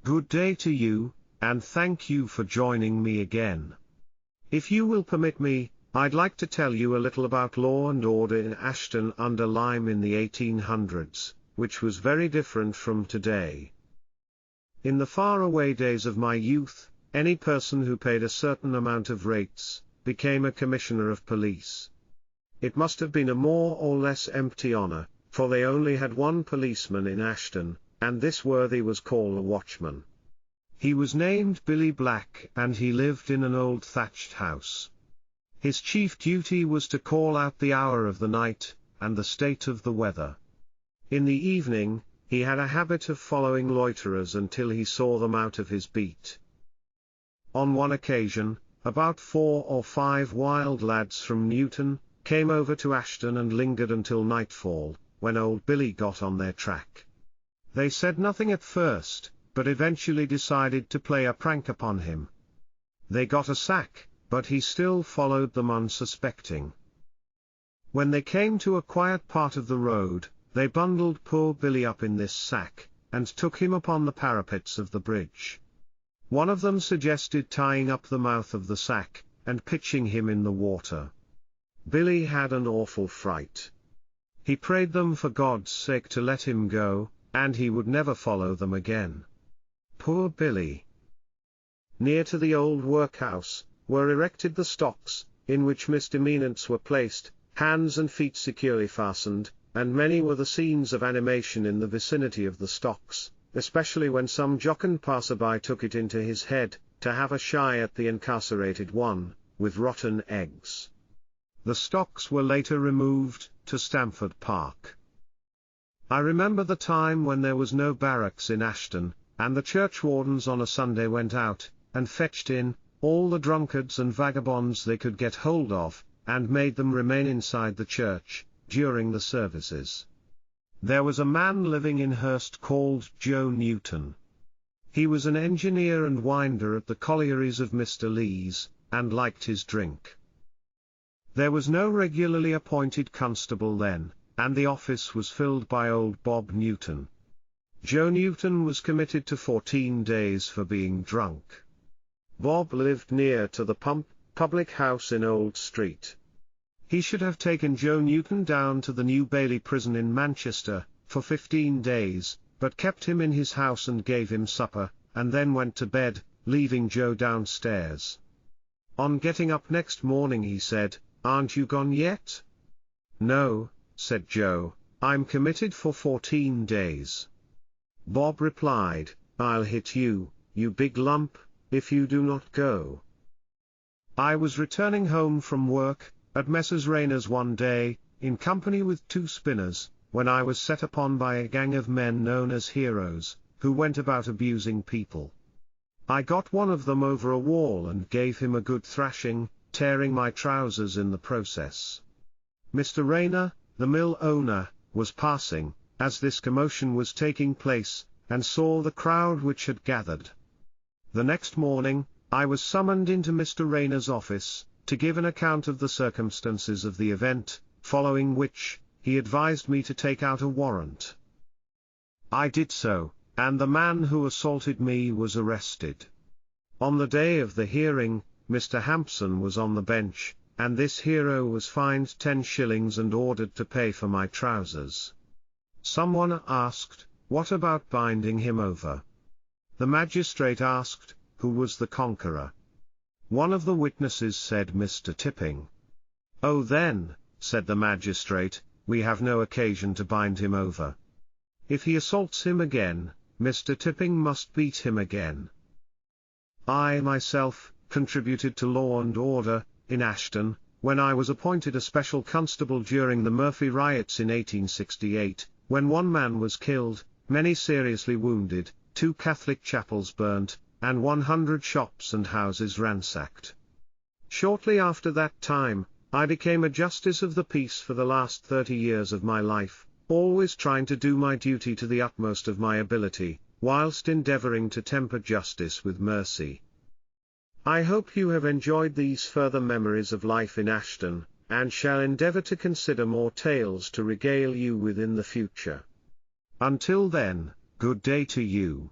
Good day to you, and thank you for joining me again. If you will permit me, I'd like to tell you a little about law and order in Ashton-under-Lyme in the 1800s, which was very different from today. In the faraway days of my youth, any person who paid a certain amount of rates became a commissioner of police. It must have been a more or less empty honor, for they only had one policeman in Ashton, and this worthy was called a watchman. He was named Billy Black, and he lived in an old thatched house. His chief duty was to call out the hour of the night, and the state of the weather. In the evening, he had a habit of following loiterers until he saw them out of his beat. On one occasion, about 4 or 5 wild lads from Newton came over to Ashton and lingered until nightfall, when old Billy got on their track. They said nothing at first, but eventually decided to play a prank upon him. They got a sack, but he still followed them unsuspecting. When they came to a quiet part of the road, they bundled poor Billy up in this sack, and took him upon the parapets of the bridge. One of them suggested tying up the mouth of the sack, and pitching him in the water. Billy had an awful fright. He prayed them for God's sake to let him go, and he would never follow them again. Poor Billy! Near to the old workhouse were erected the stocks, in which misdemeanants were placed, hands and feet securely fastened, and many were the scenes of animation in the vicinity of the stocks, especially when some jocund passer-by took it into his head to have a shy at the incarcerated one, with rotten eggs. The stocks were later removed to Stamford Park. I remember the time when there was no barracks in Ashton, and the churchwardens on a Sunday went out, and fetched in all the drunkards and vagabonds they could get hold of, and made them remain inside the church during the services. There was a man living in Hurst called Joe Newton. He was an engineer and winder at the collieries of Mr. Lees, and liked his drink. There was no regularly appointed constable then, and the office was filled by old Bob Newton. Joe Newton was committed to 14 days for being drunk. Bob lived near to the public house in Old Street. He should have taken Joe Newton down to the New Bailey prison in Manchester for 15 days, but kept him in his house and gave him supper, and then went to bed, leaving Joe downstairs. On getting up next morning he said, "Aren't you gone yet?" "No," said Joe, "I'm committed for 14 days. Bob replied, "I'll hit you, you big lump, if you do not go." I was returning home from work, at Messrs. Rayner's one day, in company with 2 spinners, when I was set upon by a gang of men known as heroes, who went about abusing people. I got one of them over a wall and gave him a good thrashing, tearing my trousers in the process. Mr. Rayner, the mill owner, was passing, as this commotion was taking place, and saw the crowd which had gathered. The next morning, I was summoned into Mr. Rayner's office, to give an account of the circumstances of the event, following which, he advised me to take out a warrant. I did so, and the man who assaulted me was arrested. On the day of the hearing, Mr. Hampson was on the bench, and this hero was fined 10 shillings and ordered to pay for my trousers. Someone asked, "What about binding him over?" The magistrate asked, "Who was the conqueror?" One of the witnesses said Mr. Tipping. "Oh then," said the magistrate, "we have no occasion to bind him over. If he assaults him again, Mr. Tipping must beat him again." I myself contributed to law and order in Ashton, when I was appointed a special constable during the Murphy riots in 1868, when 1 man was killed, many seriously wounded, 2 Catholic chapels burnt, and 100 shops and houses ransacked. Shortly after that time, I became a justice of the peace for the last 30 years of my life, always trying to do my duty to the utmost of my ability, whilst endeavouring to temper justice with mercy. I hope you have enjoyed these further memories of life in Ashton, and shall endeavour to consider more tales to regale you with in the future. Until then, good day to you.